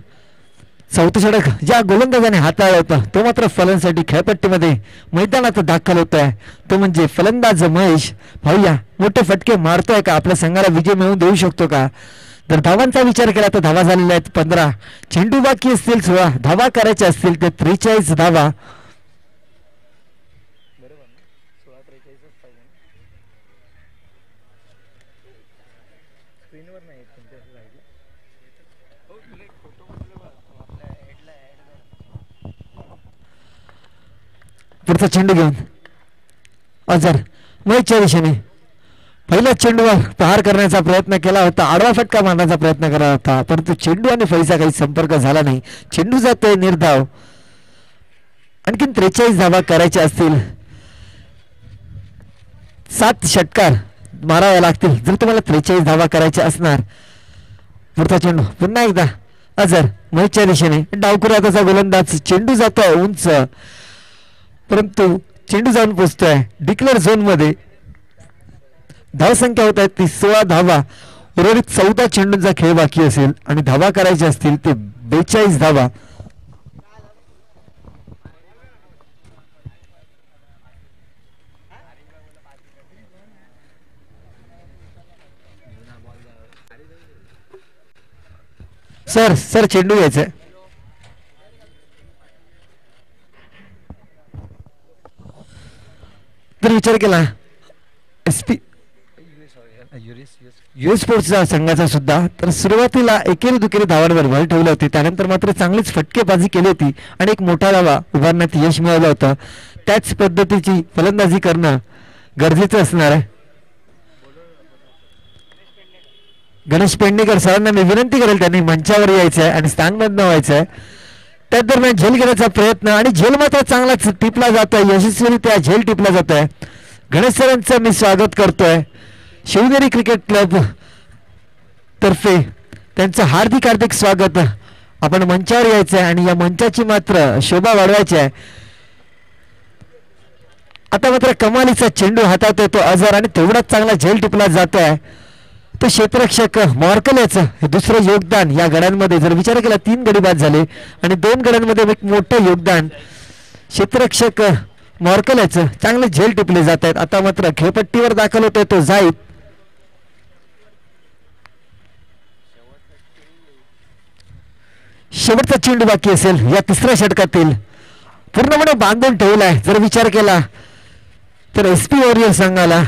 चौथं षटक ज्या गोलंदाजाने हाताळलं होतं तो मात्र फलंदाजासाठी खेळपट्टीमध्ये मैदानात दाखल होत आहे. तो म्हणजे फलंदाज महेश. पाहूया मोठे फटके मारतोय का, आपल्या संघाला विजय मिळवून देऊ शकतो का. जर धावांचा विचार केला तर धावा झालेल्या आहेत 15. चेंडू बाकी असतील 16. धावा करायच्या असतील ते 43 धावा. पुढचा चेंडू घेऊन अझर महेशच्या दिशेने. पहिल्या चेंडूवर प्रहार करण्याचा प्रयत्न केला होता. आडवा फटका मारण्याचा प्रयत्न केला होता परंतु चेंडू आणि फळीचा काही संपर्क झाला नाही. चेंडू जातोय निर्धाव. आणखीन 43 धावा करायच्या असतील. 7 षटकार मारावे लागतील जर तुम्हाला 43 धावा करायच्या असणार. पुढचा चेंडू पुन्हा एकदा अझर महेशच्या दिशेने. डावखुरा त्याचा गोलंदाज. चेंडू जातोय उंच परंतु चेंडू जाऊन पोचतोय डिक्लेअर झोन मध्ये. धावसंख्या होत आहे ती 16 धावा. उर्वरित 14 चेंडूंचा खेळ बाकी असेल आणि धावा करायच्या असतील ते 42 धावा. सर चेंडू घ्यायचंय. जर विचार केला SP US स्पोर्ट्सच्या संघाचा सुद्धा तर सुरुवातीला एकेरी दुकेरी धावांवर भर ठेवले होते. त्यानंतर मात्र चांगलीच फटकेबाजी केली होती आणि एक मोठा धावा उभारण्यात यश मिळवलं होतं. त्याच पद्धतीची फलंदाजी करणं गरजेचं असणार आहे. गणेश पेडणेकर सरांना मी विनंती करेल त्यांनी मंचावर यायचं आहे आणि स्थानबद्ध व्हायचं आहे. त्या दरम्यान झेल घेण्याचा प्रयत्न आणि झेल मात्र चांगलाच टिपला जातोय. यशस्वीरित्या झेल टिपला जातोय. गणेश सरांचं मी स्वागत करतोय. शिवनेरी क्रिकेट क्लब तर्फे त्यांचं हार्दिक हार्दिक स्वागत. आपण मंचावर यायचं आहे आणि या मंचाची मात्र शोभा वाढवायची आहे. आता मात्र कमालीचा चेंडू हाताळतोय तो अझर आणि तेवढाच चांगला झेल टिपला जातोय. तो क्षेत्ररक्षक मॉर्कल याचं हे दुसरं योगदान या गड्यांमध्ये जर विचार केला 3 गडी बाद झाले आणि 2 गड्यांमध्ये एक मोठं योगदान क्षेत्ररक्षक मॉर्कल याचं चांगले झेल टिपले जात आहेत. आता मात्र खेळपट्टीवर दाखल होतोय तो जाईद. शेवटचा चेंडू बाकी असेल या तिसऱ्या षटकातील. पूर्णपणे बांधून ठेवलाय जर विचार केला तर SP वॉरियर संघाला.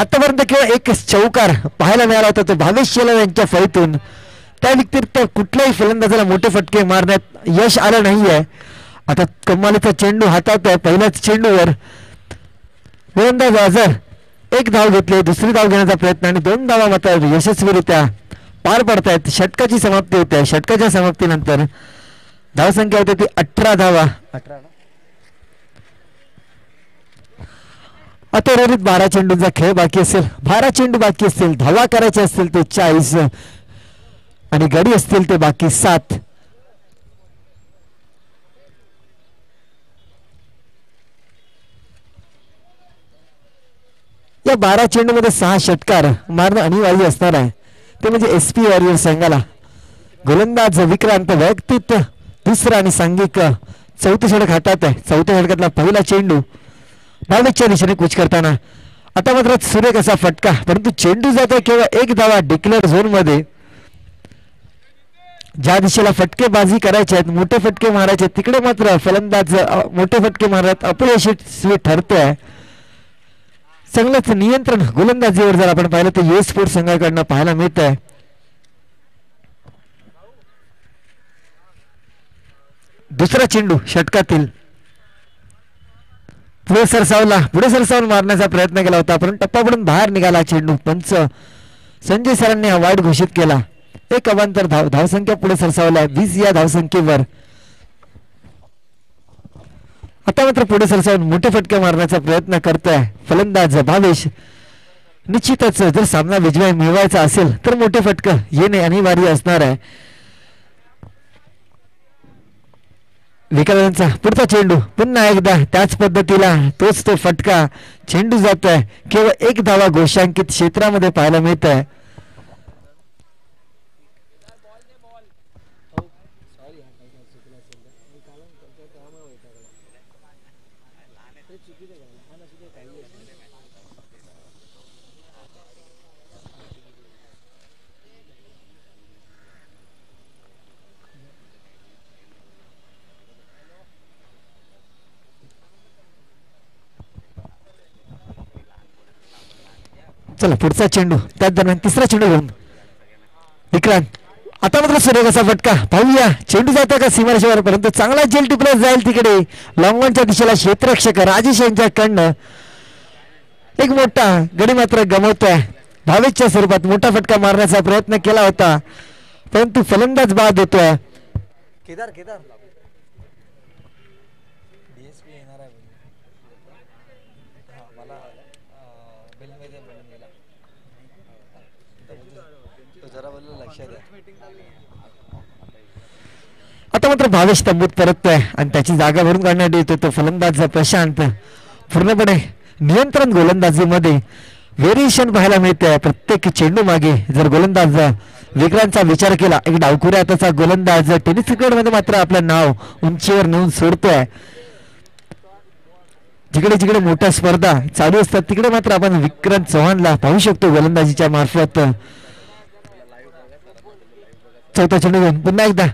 आतापर्यंत केवळ एक चौकार पाहायला मिळाला होता तो भावेश शेलार यांच्या फळीतून. त्या व्यतिरिक्त कुठल्याही फलंदाजाला मोठे फटके मारण्यात यश आलं नाहीये. आता कमालीचा चेंडू हाताळतोय. पहिल्याच चेंडूवर गोलंदाज अझर 1 धाव घेतली. दुसरी धाव घेण्याचा प्रयत्न आणि 2 धावा मात्र यशस्वीरित्या पार पडतायत. षटकाची समाप्ती होते. षटकाच्या समाप्तीनंतर धावसंख्या होते ती 18 धावा. आता उर्वरित 12 चेंडूंचा खेळ बाकी असेल. 12 चेंडू बाकी असतील. धावा करायचे असतील ते 40 आणि गडी असतील ते बाकी 7. या 12 चेंडू मध्ये 6 षटकार मारणं अनिवार्य असणार आहे. ते म्हणजे SP वॉरियर संघाला. गोलंदाज विक्रांत वैयक्तिक दुसरा आणि सांघिक 4थं षटक हातात आहे. 4थ्या षटकातला पहिला चेंडू भावेशच्या दिशेने कूच करताना. आता मात्र सुरेख असा फटका परंतु चेंडू जातोय केवळ 1 धावा डिक्लेअर झोन मध्ये. ज्या दिशेला फटकेबाजी करायचे आहेत मोठे फटके मारायचे तिकडे मात्र फलंदाज मोठे फटके मारत अपयशी ठरतोय. चांगलंच नियंत्रण गोलंदाजीवर जर आपण पाहिलं तर US स्पोर्ट्स संघाकडनं पाहायला मिळत आहे. दुसरा चेंडू षटकातील पुढे सरसावून मारण्याचा प्रयत्न केला होता, परंतु टप्पा पडून बाहेर निघाला चेंडू. पंच संजय सरांनी हा वाईट घोषित केला. एक अवांतर धावसंख्या पुढे सरसावल्या 20 या धावसंख्येवर. आता मात्र पुढे सरसावून मोठे फटके मारण्याचा प्रयत्न करतोय फलंदाज भावेश. निश्चितच जर सामना विजय मिळवायचा असेल तर मोठे फटके येणे अनिवार्य असणार आहे. विकलांचा पुढचा चेंडू पुन्हा एकदा त्याच पद्धतीला तोच तो फटका. चेंडू जातोय केवळ एक धावा घोषांकित क्षेत्रामध्ये पाहायला मिळत आहे. चला पुढचा चेंडू त्याच दरम्यान तिसरा चेंडू घेऊन विक्रांत. आता मात्र सूर्यकाचा फटका पाहूया चेंडू जातो का सीमारेषेवर, परंतु चांगला जेल टिपला जाईल तिकडे लॉंगॉनच्या दिशेला. क्षेत्ररक्षक राजेश यांच्याकडनं एक मोठा गडी मात्र गमवतोय. भावेशच्या स्वरूपात मोठा फटका मारण्याचा प्रयत्न केला होता, परंतु फलंदाज बाद होतोय. केदार DSP येणार आहे मला बिलमध्ये बोलून गेला तो जरा बोललो लक्षात द्या. आता मात्र भावेश तंबूत परततोय आणि त्याची जागा भरून काढण्यात येतो तो फलंदाज प्रशांत. पूर्णपणे नियंत्रण गोलंदाजीमध्ये व्हेरिएशन पाहायला मिळते प्रत्येक चेंडू मागे. जर गोलंदाज विक्रांतचा विचार केला, एक डावखुऱ्या हाताचा गोलंदाज टेनिस क्रिकेटमध्ये मात्र आपलं नाव उंचीवर नेऊन सोडतोय. जिकडे जिकडे मोठ्या स्पर्धा चालू असतात तिकडे मात्र आपण विक्रांत चव्हाणला पाहू शकतो गोलंदाजीच्या मार्फत. चौथा चेंडू घेऊन पुन्हा एकदा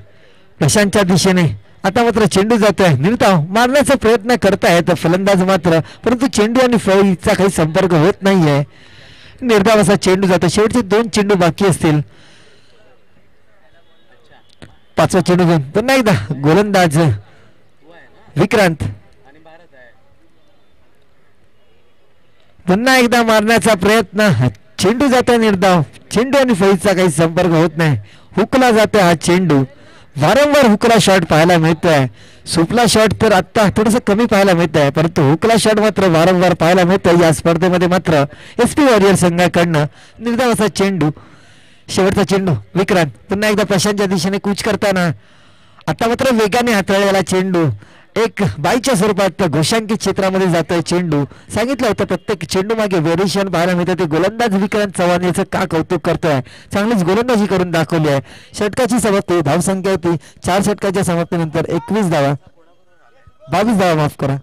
प्रशांतच्या दिशेने. आता मात्र चेंडू जातोय निर्धाव मारण्याचा प्रयत्न करतायत फलंदाज मात्र, परंतु चेंडू आणि फळीचा काही संपर्क होत नाहीये. निर्धाव असा चेंडू जातो. शेवटचे 2 चेंडू बाकी असतील. पाचवा चेंडू घेऊन पुन्हा एकदा गोलंदाज विक्रांत. पुन्हा एकदा मारण्याचा प्रयत्न. चेंडू जातोय निर्धाव. चेंडू आणि फळीचा काही संपर्क होत नाही. हुकला जातोय हा चेंडू. वारंवार हुकला शॉट पाहायला मिळतोय. सुपला शॉट तर आता थोडस कमी पाहायला मिळत आहे, परंतु हुकला शॉट मात्र वारंवार पाहायला मिळतोय. या स्पर्धेमध्ये मात्र SP वॉरियर संघाकडनं निर्धाव असा चेंडू. शेवटचा चेंडू विक्रांत पुन्हा एकदा प्रशांतच्या दिशेने कूच करताना. आता मात्र वेगाने हाताळलेला चेंडू एक बाईच्या स्वरूपात घोषांकित क्षेत्रामध्ये जातोय चेंडू. सांगितलं होतं प्रत्येक चेंडू मागे व्हेरिएशन पाहायला मिळतं. ते गोलंदाज विक्रांत चव्हाण याचं का कौतुक करतोय. चांगलीच गोलंदाजी करून दाखवली आहे. षटकाची समाप्ती धावसंख्या होती 4 षटकाच्या समाप्तीनंतर 21 धावा 22 धावा माफ करा.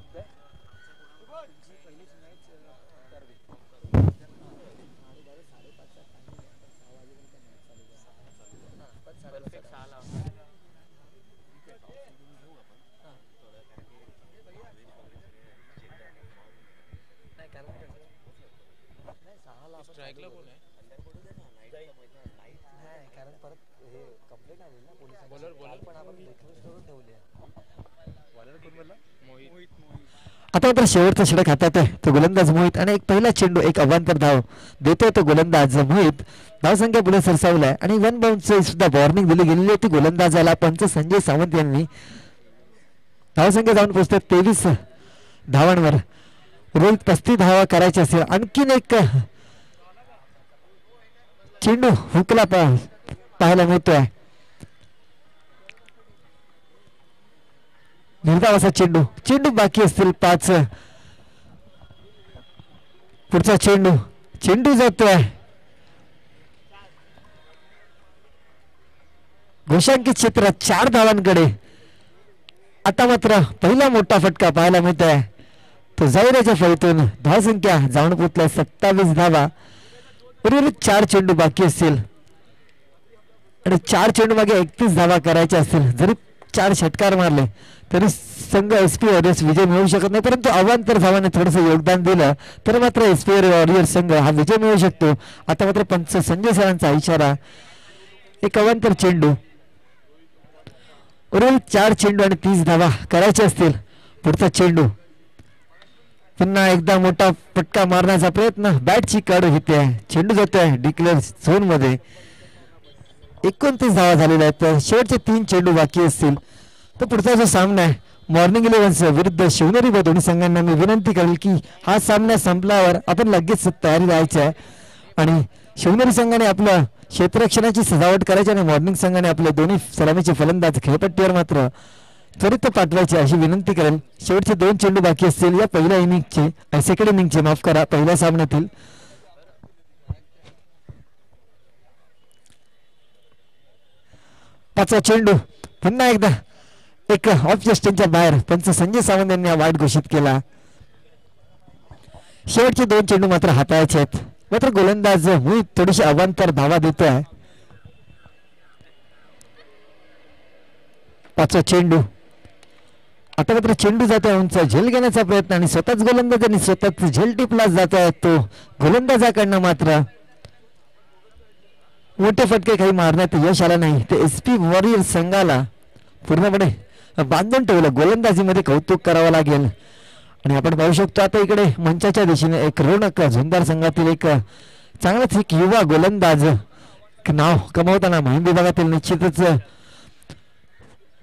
आता मात्र शेवटचा षटक हातात आहे तो गोलंदाज मोहित आणि एक पहिला चेंडू एक अवांतर धाव देतोय तो गोलंदाज मोहित. धावसंख्या पुढे सरसावलाय आणि 1 बाउन्सची सुद्धा वॉर्निंग दिली गेलेली होती गोलंदाजाला. पंच संजय सावंत यांनी धावसंख्या जाऊन पोहोचते 23 धावांवर. रोहित 35 धावा करायच्या असेल. आणखीन एक चेंडू हुकला पाहायला मिळतोय. निर्धाव असा चेंडू बाकी असतील 5. पुढचा चेंडू जातोय घोषांकित क्षेत्रात 4 धावांकडे. आता मात्र पहिला मोठा फटका पाहायला मिळतोय तो जाहिराच्या फळीतून. धावसंख्या जाऊन पोहोचल्या 27 धावा. उर्वरित 4 चेंडू बाकी असतील आणि 4 चेंडू मागे 31 धावा करायच्या असतील. जरी 4 षटकार मारले तरी संघ SP वॉरियर्स विजय मिळवू शकत नाही, परंतु अवांतर धावाने थोडंसं योगदान दिलं तर मात्र SP वॉरियर्स संघ हा विजय मिळवू शकतो. आता मात्र पंच संजय सरांचा इशारा. एक अवांतर चेंडू उर्वरित 4 चेंडू आणि 30 धावा करायचे असतील. पुढचा चेंडू पुन्हा एकदा मोठा फटका मारण्याचा प्रयत्न. बॅटची काढू घेते. चेंडू जातोय डिक्लेअर झोन मध्ये. 29 धावा झालेल्या आहेत. तर शेवटचे 3 चेंडू बाकी असतील. तर पुढचा जो सामना आहे मॉर्निंग 11 विरुद्ध शिवनेरी व दोन्ही संघांना मी विनंती करेल की हा सामना संपल्यावर आपण लगेच तयारी राहायची आहे. आणि शिवनेरी संघाने आपलं क्षेत्ररक्षणाची सजावट करायची आणि मॉर्निंग संघाने आपले दोन्ही सलामीचे फलंदाज खेळपट्टीवर मात्र त्वरित पाठवायचे अशी विनंती करेल. शेवटचे 2 चेंडू बाकी असतील या पहिल्या इनिंगचे सेकंड इनिंगचे माफ करा पहिल्या सामन्यातील. पाचवा चेंडू पुन्हा एकदा एक ऑफ जस्टिनच्या बाहेर पंच संजय सावंत यांनी वाईट घोषित केला. शेवटचे 2 चेंडू मात्र हाताळायचे आहेत. मात्र गोलंदाज मोहित थोडीशी अवांतर धावा देतोय. पाचवा चेंडू आता मात्र चेंडू जातोय उंच. झेल घेण्याचा प्रयत्न आणि स्वतःच गोलंदाजांनी स्वतःच झेल टिपला जात आहे. तो गोलंदाजाकडनं मात्र मोठे फटके काही मारण्यात यश आला नाही. ते SP वॉरियर संघाला पूर्णपणे बांधून ठेवलं. गोलंदाजीमध्ये कौतुक करावं लागेल. आणि आपण पाहू शकतो आता इकडे मंचाच्या दिशेने एक रोनक झुंजार संघातील एक चांगलाच एक युवा गोलंदाज नाव कमावताना महिम विभागातील निश्चितच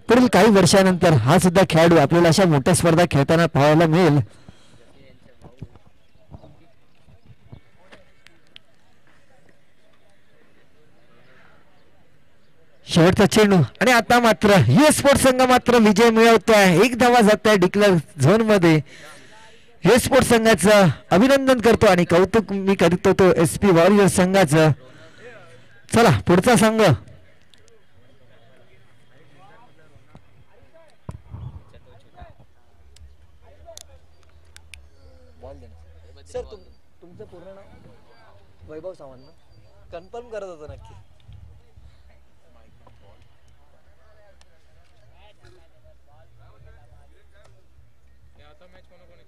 पुढील काही वर्षानंतर हा सुद्धा खेळाडू आपल्याला अशा मोठ्या स्पर्धा खेळताना पाहायला मिळेल. शेवटचा चेंडू आणि आता मात्र US स्पोर्ट्स संघ मात्र विजय मिळवतोय. 1 धावा जात आहे डिक्लेअर झोन मध्ये. US स्पोर्ट्स संघाचं अभिनंदन करतो आणि कौतुक मी करतो तो SP वॉरियर संघाचं. चला पुढचा संघ सर तुमचं पूर्ण नाव वैभव सावंत ना. कन्फर्म करत होतो नक्की. आता मॅच कोणाकोण